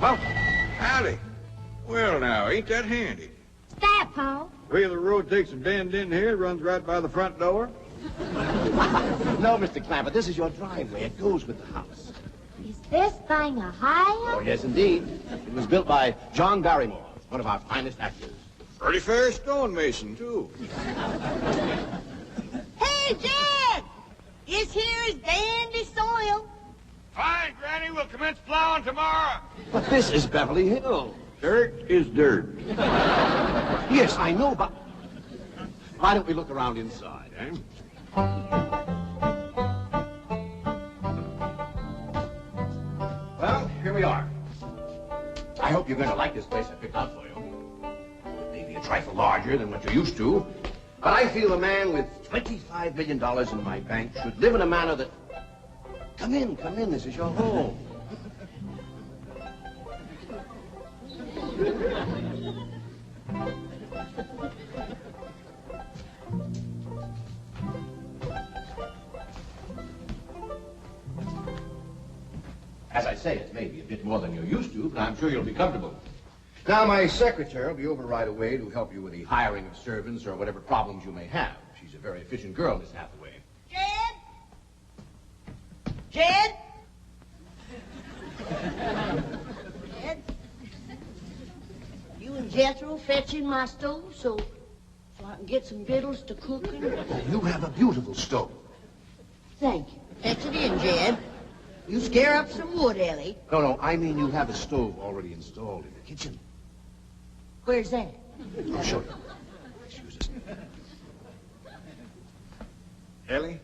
Well, howdy. Well, now, ain't that handy? What's that, Paul? Way the road takes a bend in here, runs right by the front door. No, Mr. Clampett, this is your driveway. It goes with the house. Is this thing a high? Oh, yes, indeed. It was built by John Barrymore, one of our finest actors. Pretty fair stonemason, too. Hey, Jed! This here is dandy soil. Fine, Granny. We'll commence plowing tomorrow. But this is Beverly Hills. Dirt is dirt. Yes, I know, but why don't we look around inside, eh? Well, here we are. I hope you're going to like this place I picked out for you. It may be a trifle larger than what you're used to, but I feel a man with $25 million in my bank should live in a manner that... Come in, this is your home. As I say, it may be a bit more than you're used to, but I'm sure you'll be comfortable. Now, my secretary will be over right away to help you with the hiring of servants or whatever problems you may have. She's a very efficient girl, Miss Hathaway. Jed? Jed? You and Jethro fetching my stove so I can get some victuals to cooking? You have a beautiful stove. Thank you. Fetch it in, Jed. You scare up some wood, Ellie. No, I mean you have a stove already installed in the kitchen. Where's that? I'll show you. Excuse us. Ellie,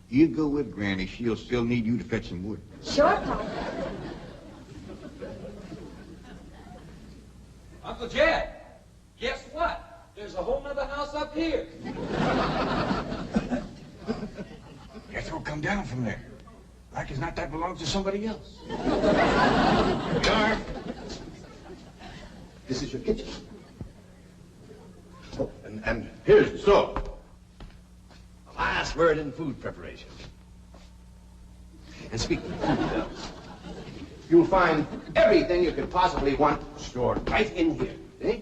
you go with Granny. She'll still need you to fetch some wood. Sure, Paul. Uncle Jed, guess what? There's a whole nother house up here. Jethro, come down from there. Like as not, that belongs to somebody else. This is your kitchen. Oh, and here's the stove. The last word in food preparation. And speaking of food, you'll find everything you could possibly want stored right in here. Eh?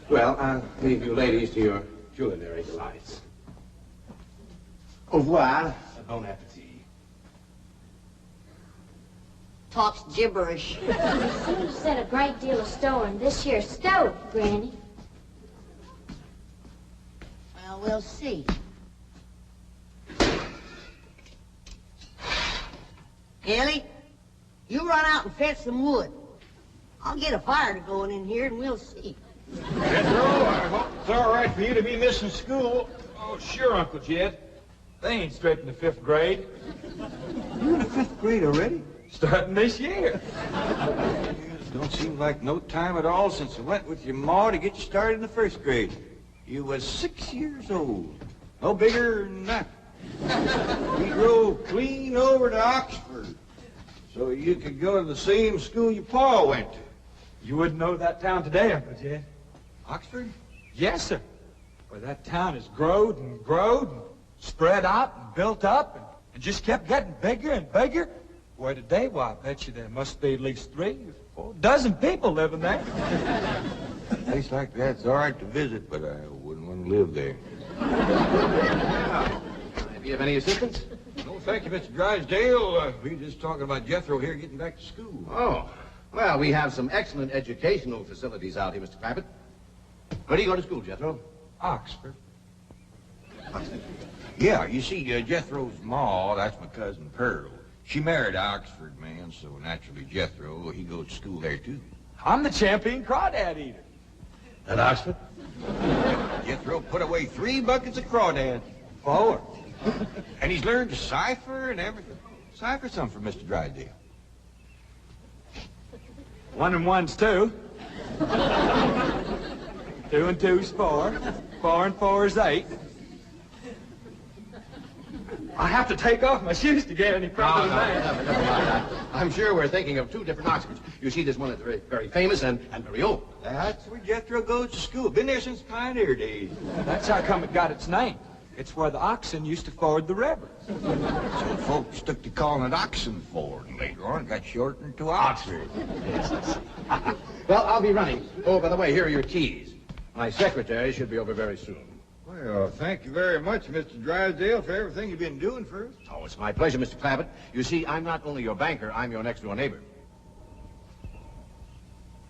Well, I'll leave you ladies to your culinary delights. Au revoir. Bon appetit. Talks gibberish. You seem to set a great deal of store in this here stove, Granny. Well, we'll see. Ellie, you run out and fetch some wood. I'll get a fire to going in here and we'll see. Jethro, I hope it's all right for you to be missing school. Oh, sure, Uncle Jed. They ain't straight in the 5th grade. You in the 5th grade already? Starting this year. Don't seem like no time at all since I went with your ma to get you started in the 1st grade. You was 6 years old. No bigger than that. We drove clean over to Oxford so you could go to the same school your pa went to. You wouldn't know that town today, Uncle Jed. Oxford? Yes, sir. Where that town has growed and spread out and built up and just kept getting bigger and bigger. Where today, why, I bet you there must be at least 3 or 4 dozen people living there. A place like that's all right to visit, but I wouldn't want to live there. Do you have any assistance? No, thank you, Mr. Drysdale. We were just talking about Jethro here getting back to school. Oh, well, we have some excellent educational facilities out here, Mr. Clampett. Where do you go to school, Jethro? Oxford. Yeah, you see, Jethro's ma, that's my cousin Pearl. She married an Oxford man, so naturally Jethro, he goes to school there, too. I'm the champion crawdad eater. At Oxford? Jethro put away 3 buckets of crawdad. 4. And he's learned to cipher and everything. Cipher some for Mr. Drysdale. 1 and 1's 2. 2 and 2's 4. 4 and 4's 8. I have to take off my shoes to get any further than that. Never mind. I'm sure we're thinking of 2 different Oxfords. You see, there's one that's very, very famous and very old. That's where Jethro goes to school. Been there since pioneer days. That's how come it got its name. It's where the oxen used to ford the river. So folks took to calling it Oxen Ford, and later on it got shortened to Oxford. Well, I'll be running. Oh, by the way, here are your keys. My secretary should be over very soon. Well, thank you very much, Mr. Drysdale, for everything you've been doing for us. Oh, it's my pleasure, Mr. Clampett. You see, I'm not only your banker, I'm your next-door neighbor.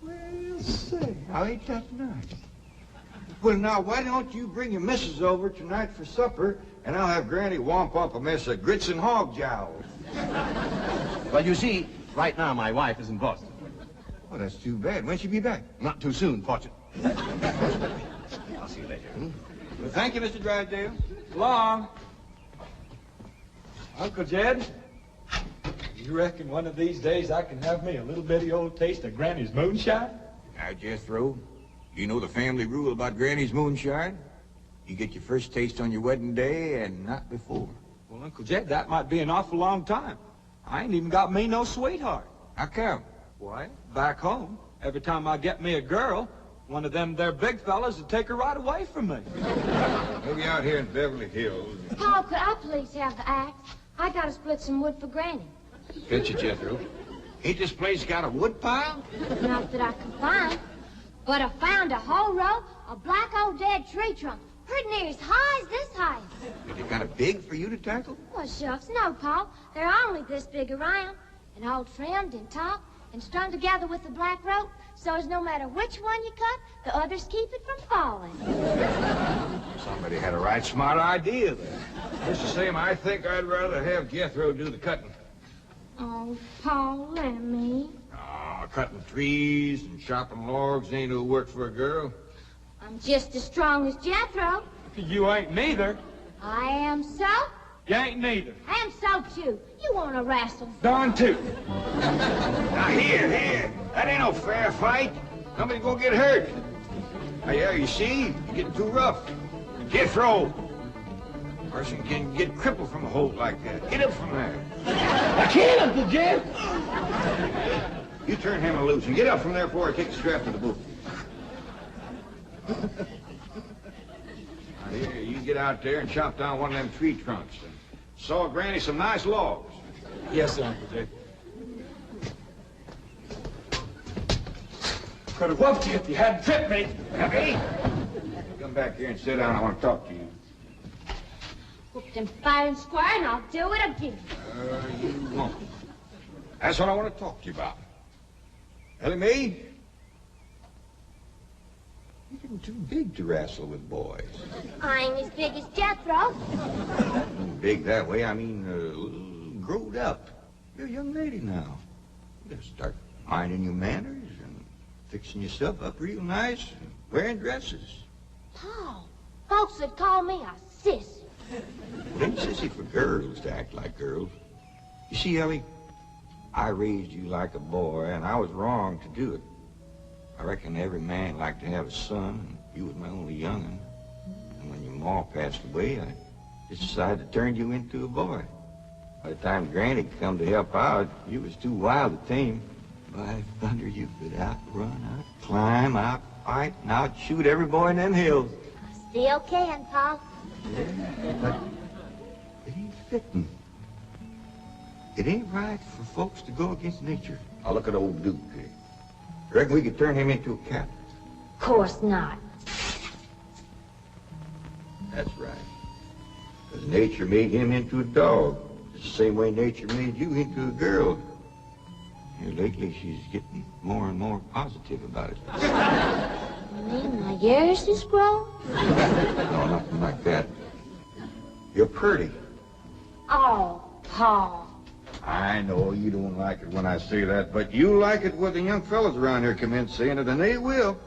Well, say, how ain't that nice? Well, now, why don't you bring your missus over tonight for supper, and I'll have Granny womp up a mess of grits and hog jowls. Well, you see, right now my wife is in Boston. Well, that's too bad. When'll she be back? Not too soon, fortunately. I'll see you later. Well, thank you, Mr. Drysdale. So long. Uncle Jed, you reckon one of these days I can have me a little bitty old taste of Granny's moonshine? Now, Jethro, you know the family rule about Granny's moonshine? You get your first taste on your wedding day and not before. Well, Uncle Jed, that might be an awful long time. I ain't even got me no sweetheart. How come? Why, back home, every time I get me a girl, one of them there big fellas would take her right away from me. We'll be out here in Beverly Hills. Paul, could I please have the axe? I gotta split some wood for Granny. Get you, Jethro. Ain't this place got a wood pile? Not that I can find, but I found a whole row of black old dead tree trunks, pretty near as high as this house. Is it kind of big for you to tackle? Well, shucks, no, Paul. They're only this big around, and all trimmed and topped and strung together with the black rope, so as no matter which one you cut, the others keep it from falling. Somebody had a right smart idea there. Just the same, I think I'd rather have Jethro do the cutting. Oh, Paul, let me. Cutting trees and chopping logs ain't no work for a girl. I'm just as strong as Jethro. You ain't neither. I am so. You ain't neither. I am so, too. You want to wrestle? Darn tootin'. Now, here. That ain't no fair fight. Somebody's gonna get hurt. Now, yeah, you see? You're getting too rough. Jethro. A person can get crippled from a hold like that. Get up from there. I can't, Uncle Jed. You turn him loose and get up from there before I take the strap to the boot. Now, here, you get out there and chop down one of them tree trunks and saw Granny some nice logs. Yes, sir, Uncle Jed. Could have whooped you if you hadn't tripped me. Emmy, come back here and sit down. I want to talk to you. Whooped him fair and square, and I'll do it again. You won't. That's what I want to talk to you about. Ellie Mae, you're getting too big to wrestle with boys. I ain't as big as Jethro. Big that way, I mean, a little growed up. You're a young lady now. You gotta start minding your manners and fixing yourself up real nice and wearing dresses. Paul, folks would call me a sissy. It ain't sissy for girls to act like girls. You see, Ellie, I raised you like a boy, and I was wrong to do it. I reckon every man liked to have a son, and you was my only young'un. And when your ma passed away, I just decided to turn you into a boy. By the time Granny come to help out, you was too wild to tame. By thunder, you could outrun, out-climb, out-fight, and out-shoot every boy in them hills. I still can, Paul. Yeah, but it ain't fitting. It ain't right for folks to go against nature. I'll look at old Duke here. You reckon we could turn him into a cat? Of course not. That's right. Because nature made him into a dog. It's the same way nature made you into a girl. Here lately, she's getting more and more positive about it. You mean my ears is grown? No, nothing like that. You're pretty. Oh, Paul. I know you don't like it when I say that, but you like it when the young fellas around here come in saying it, and they will.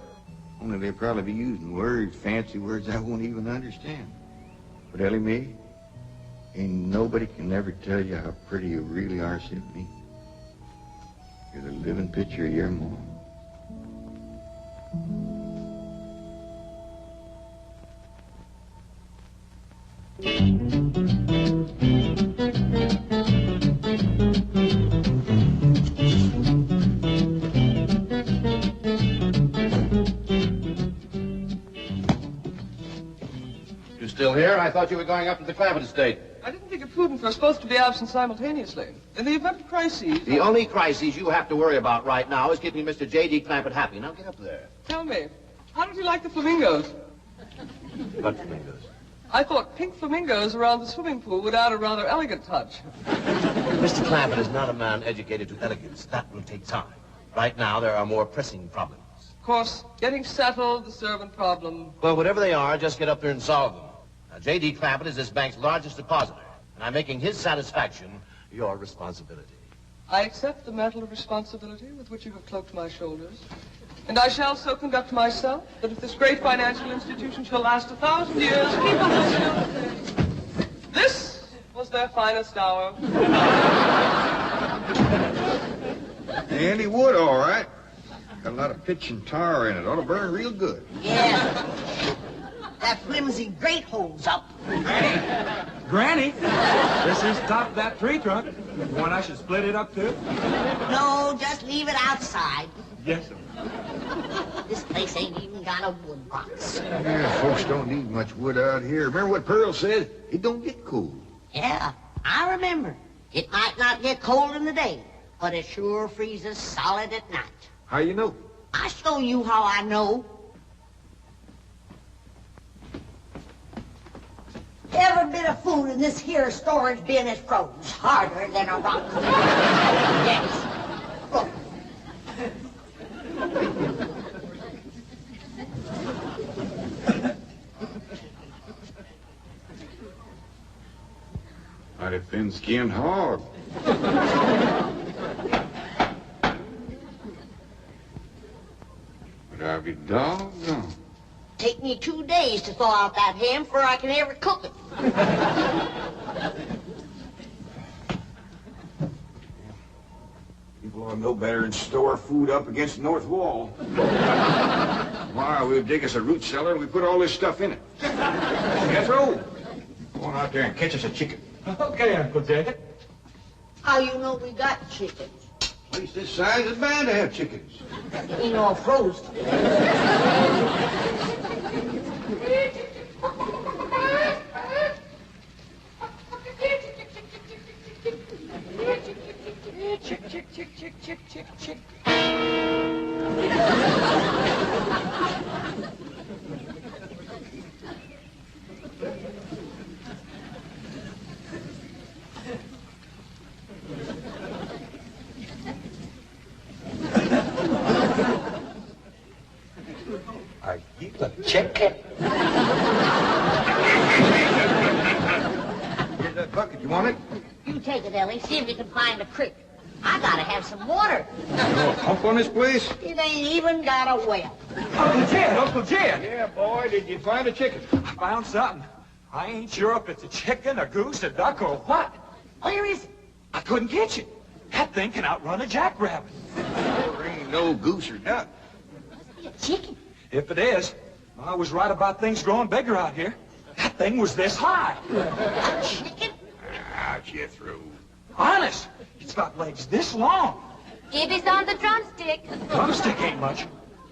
Only they'll probably be using words, fancy words I won't even understand. But Ellie Mae, ain't nobody can ever tell you how pretty you really are, except me. You're the living picture of your mom. You still here? here? I thought you were going up to the Clampett estate. I didn't think it prudent for us both to be absent simultaneously. In the event of crises... The only crises you have to worry about right now is keeping Mr. J.D. Clampett happy. Now get up there. Tell me, how did you like the flamingos? What flamingos? I thought pink flamingos around the swimming pool would add a rather elegant touch. Mr. Clampett is not a man educated to elegance. That will take time. Right now, there are more pressing problems. Of course, getting settled, the servant problem. Well, whatever they are, just get up there and solve them. Now, J.D. Clampett is this bank's largest depositor, and I'm making his satisfaction your responsibility. I accept the mantle of responsibility with which you have cloaked my shoulders. And I shall so conduct myself that if this great financial institution shall last 1,000 years, people will still say, this was their finest hour. Andy wood, all right. Got a lot of pitch and tar in it. Ought to burn real good. Yeah. That flimsy grate holds up. Granny, this is top of that tree trunk. You want I should split it up too? No, just leave it outside. Yes, sir. This place ain't even got a wood box. Yeah, folks don't need much wood out here. Remember what Pearl said? It don't get cold. Yeah, I remember. It might not get cold in the day, but it sure freezes solid at night. How you know? I show you how I know. Every bit of food in this here storage bin is froze harder than a rock. Yes. Oh. Mighty thin-skinned hog. But I'll be doggone. Take me 2 days to thaw out that ham before I can ever cook it. People ought to know better than store food up against the north wall. Tomorrow we'll dig us a root cellar and we put all this stuff in it. Jethro, go on out there and catch us a chicken. Okay, Uncle Jay. How you know we got chicken? Place this size is bound to have chickens. You know, frozen. Chick, chick, chick, chick, chick, chick, chick. Are you a chicken? Here's that bucket. You want it? You take it, Ellie. See if you can find a creek. I gotta have some water. You know a pump on this place? It ain't even got a well. Uncle Jed, Uncle Jed. Yeah, boy. Did you find a chicken? I found something. I ain't sure if it's a chicken, a goose, a duck, or what. Where is it? I couldn't catch it. That thing can outrun a jackrabbit. There ain't no goose or duck. Must be a chicken. If it is, I was right about things growing bigger out here. That thing was this high. A chicken? Ah, Jethro. Honest, it's got legs this long. Gibby's on the drumstick. Drumstick ain't much.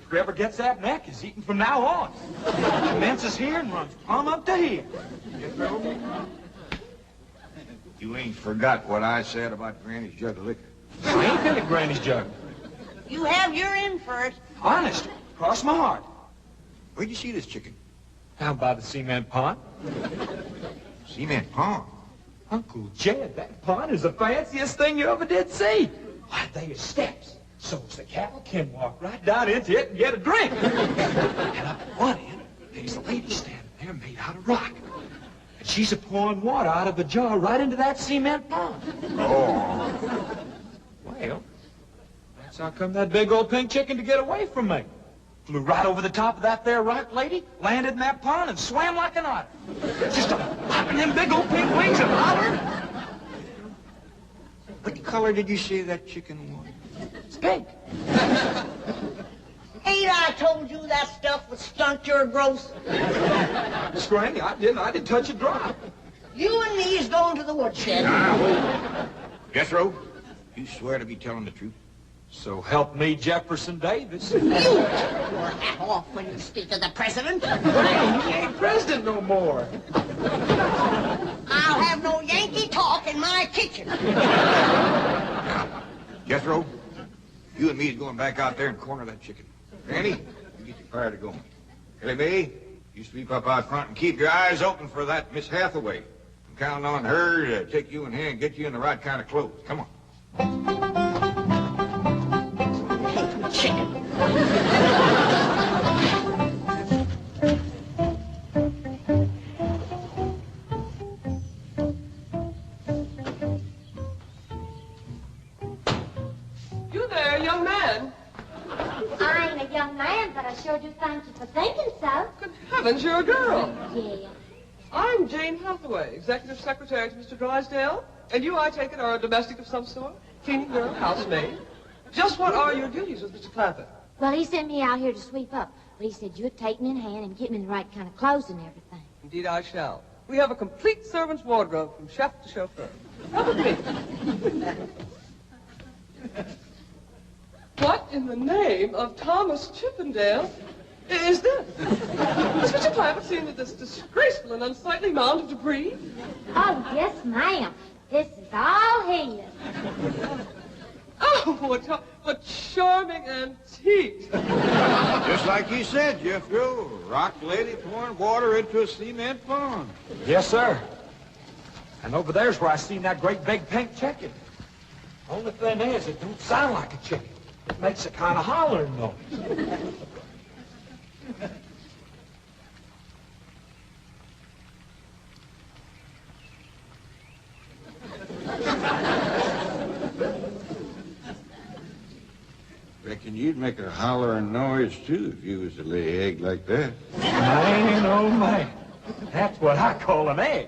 Whoever gets that neck is eating from now on. Commences here and runs plumb up to here. You ain't forgot what I said about Granny's jug of liquor. I ain't been at Granny's jug. You have your in for it. Honest, cross my heart. Where'd you see this chicken? Down by the cement pond. Cement pond. Uncle Jed, that pond is the fanciest thing you ever did see. Why, they are steps, so's the cattle can walk right down into it and get a drink. And up at one end, there's a lady standing there made out of rock. And she's a-pouring water out of a jar right into that cement pond. Oh. Well, that's how come that big old pink chicken to get away from me. Flew right over the top of that there rock lady, landed in that pond, and swam like an otter. Just flapping them big old pink wings and hollering. What color did you say that chicken was? It's pink. Ain't I told you that stuff would stunt your growth? Miss Granny, I didn't touch a drop. You and me is going to the woodshed. Jethro, you swear to be telling the truth? So help me, Jefferson Davis. You take your hat off when you speak to the president. He ain't president no more. I'll have no Yankee talk in my kitchen. Jethro, you and me is going back out there and corner that chicken. Granny, you get your fire to going. Ellie Mae, you sweep up out front and keep your eyes open for that Miss Hathaway. I'm counting on her to take you in hand and get you in the right kind of clothes. Come on. Hey, chicken. You there, young man? I ain't a young man, but I sure do thank you for thinking so. Good heavens, you're a girl. Yeah. I'm Jane Hathaway, executive secretary to Mr. Drysdale. And you, I take it, are a domestic of some sort? Cleaning girl, housemaid? Just what are your duties with Mr. Clampett? Well, he sent me out here to sweep up. But he said you'd take me in hand and get me in the right kind of clothes and everything. Indeed, I shall. We have a complete servant's wardrobe from chef to chauffeur. Come with me. What in the name of Thomas Chippendale is this? Has Mr. Clampett seen this disgraceful and unsightly mound of debris? Oh, yes, ma'am. This is all his. Oh, what charming antique. Just like you said, Jethro. Rock lady pouring water into a cement pond. Yes, sir. And over there's where I seen that great big pink chicken. Only thing is, it don't sound like a chicken. It makes a kind of hollering noise. Reckon you'd make a hollering noise, too, if you was to lay an egg like that. Man, oh, man. That's what I call an egg.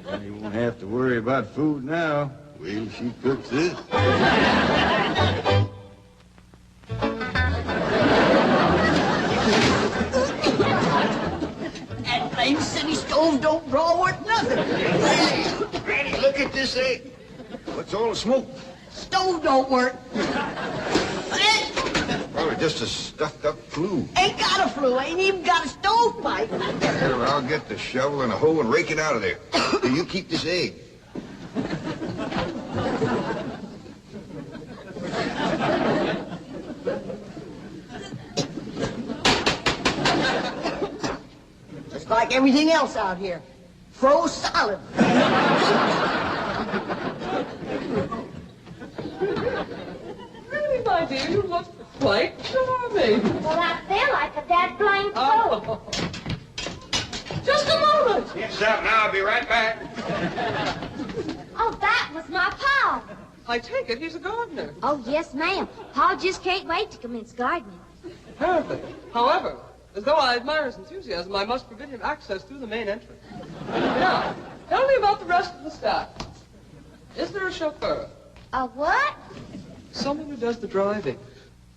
And you won't have to worry about food now. Wait till she cooks this. That blame city stove don't draw worth nothing. Granny, look at this egg. What's all the smoke? Stove don't work. Probably just a stuffed-up flue. Ain't got a flue, ain't even got a stovepipe. Here, I'll get the shovel and a hoe and rake it out of there. Here, you keep this egg. Just like everything else out here. Froze solid. Really, my dear, you look quite charming. Well, I feel like a dead blame fool. Oh. Just a moment. Yes, now I'll be right back. Oh, that was my Pa. I take it he's a gardener. Oh, yes, ma'am. Pa just can't wait to commence gardening. Apparently. However, as though I admire his enthusiasm, I must forbid him access through the main entrance. Now, tell me about the rest of the staff. Is there a chauffeur? A what? Someone who does the driving.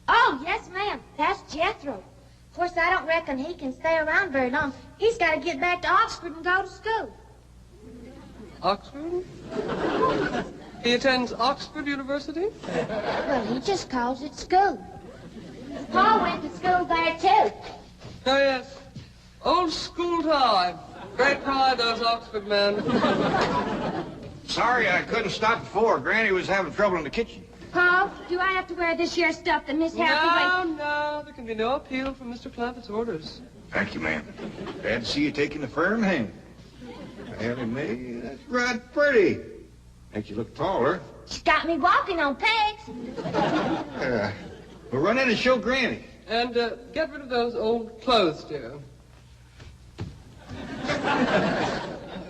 Oh, yes, ma'am. That's Jethro. Of course, I don't reckon he can stay around very long. He's got to get back to Oxford and go to school. Oxford? He attends Oxford University? Well, he just calls it school. Pa went to school there, too. Oh, yes. Old school time. Great pride, those Oxford men. Sorry I couldn't stop before. Granny was having trouble in the kitchen. Pa, do I have to wear this here stuff that Miss Hathaway... No, there can be no appeal from Mr. Clampett's orders. Thank you, ma'am. Glad to see you taking a firm hand. Ellie Mae, that's right pretty. Makes you look taller. She's got me walking on pegs. We'll run in and show Granny. And get rid of those old clothes, dear.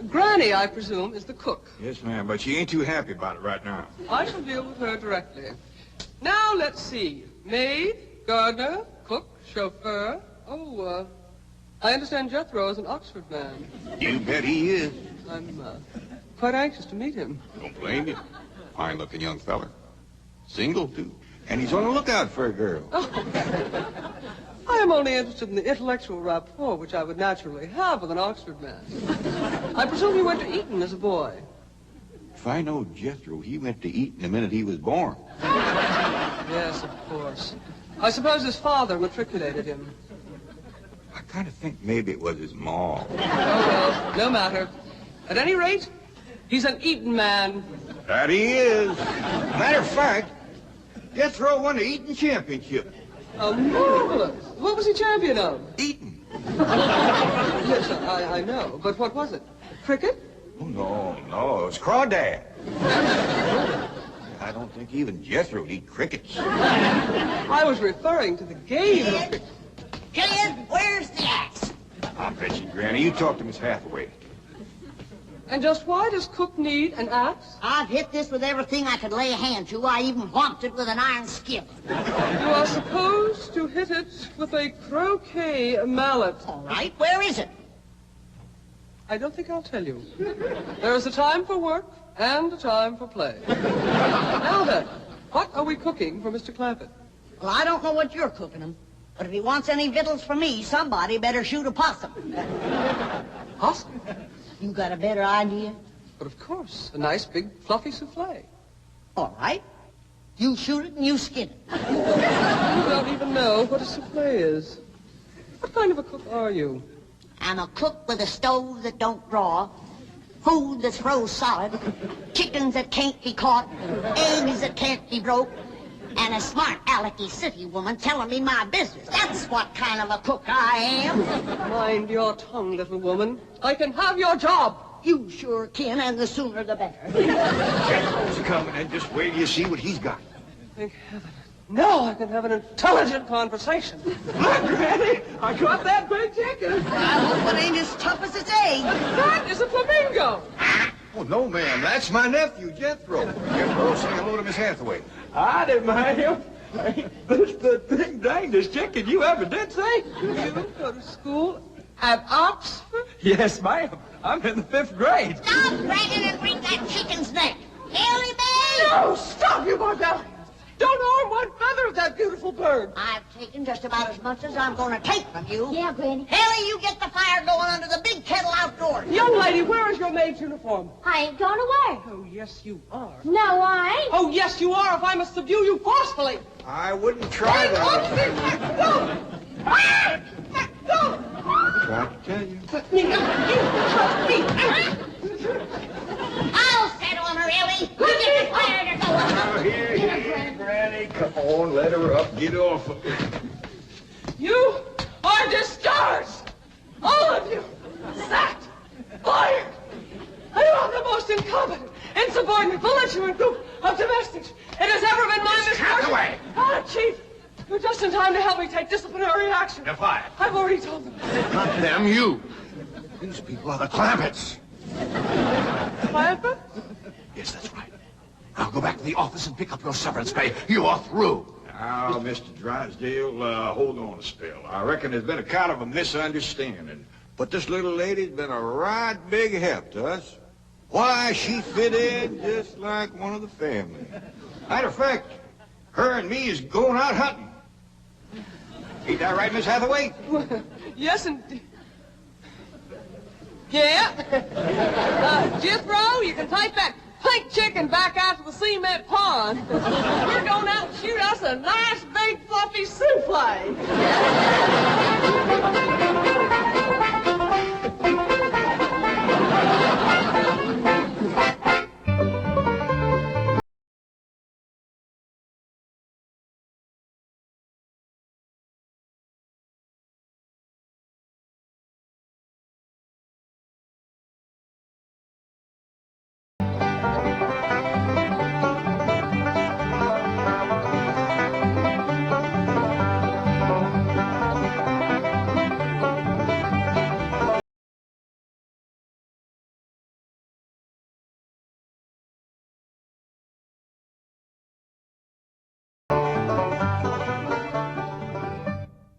Granny, I presume, is the cook. Yes, ma'am, but she ain't too happy about it right now. I shall deal with her directly. Now, let's see. Maid, gardener, cook, chauffeur. Oh, I understand Jethro is an Oxford man. You bet he is. I'm quite anxious to meet him. Don't blame you. Fine-looking young feller. Single, too. And he's on the lookout for a girl. Oh. I am only interested in the intellectual rapport which I would naturally have with an Oxford man. I presume you went to Eton as a boy. If I know Jethro, he went to Eton the minute he was born. Yes, of course. I suppose his father matriculated him. I I kind of think maybe it was his ma. Oh, well, no matter. At any rate, he's an Eton man. That he is. Matter of fact, Jethro won the Eton championship. Oh, marvelous. What was he champion of? Eton. Yes, I know. But what was it? Cricket? Oh, no, it was crawdad. I don't think even Jethro'd eat crickets. I was referring to the game of cricket. Kid, where's the axe? I bet you, Granny, you talk to Miss Hathaway. And just why does Cook need an axe? I've hit this with everything I could lay a hand to. I even whomped it with an iron skillet. You are supposed to hit it with a croquet mallet. All right, where is it? I don't think I'll tell you. There is a time for work and a time for play. Now then, what are we cooking for Mr. Clampett? Well, I don't know what you're cooking him. But if he wants any victuals from me, somebody better shoot a possum. Possum? You got a better idea? But of course, a nice big fluffy souffle. All right. You shoot it and you skin it. You don't even know what a souffle is. What kind of a cook are you? I'm a cook with a stove that don't draw, food that's froze solid, chickens that can't be caught, eggs that can't be broke, and a smart alecky city woman telling me my business. That's what kind of a cook I am. Mind your tongue, little woman. I can have your job. You sure can, and the sooner the better. Jethro's coming, and just wait till you see what he's got. Thank heaven. Now I can have an intelligent conversation. Look, Granny, I got that big chicken. I hope it ain't as tough as its egg. That is a flamingo. Oh, no, ma'am. That's my nephew, Jethro. Jethro, say hello to Miss Hathaway. I didn't mind him. This the thing dangest chicken you ever did see. You go to school at Oxford? Yes, ma'am. I'm in the 5th grade. Stop dragging and bring that chicken's neck. Ellie Mae! No, stop, you barbarian. Don't harm one feather of that beautiful bird. I've taken just about as much as I'm going to take from you. Yeah, Granny. Ellie, you get the fire going under the big kettle outdoors. Young lady, where is your maid's uniform? I ain't going away. Oh, yes, you are. No, I ain't. Oh, yes, you are, if I must subdue you forcefully. I wouldn't try Hang that. on, let go! Let go! Tried to tell you. You trust me. I'll settle on her, Ellie. You get the fire to go. Now, here, Granny. Come on, let her up. Get off of her. You are discharged. All of you. Sacked. Fired. You are the most incompetent, insubordinate, belligerent group of domestics it has ever been my misfortune. Hathaway! Ah, Chief, you're just in time to help me take disciplinary action. You're fired. I've already told them. Not them, you. These people are the Clampetts. Clampett? Yes, that's right. Now go back to the office and pick up your severance pay. You are through. Now, Mr. Drysdale, hold on a spell. I reckon there's been a kind of a misunderstanding. But this little lady's been a right big help to us. Why, she fit in just like one of the family. Matter of fact, her and me is going out hunting. Ain't that right, Miss Hathaway? Yes, indeed. Yeah. Jethro, you can take that pink chicken back out to the cement pond. We're going out and shoot us a nice, big, fluffy souffle.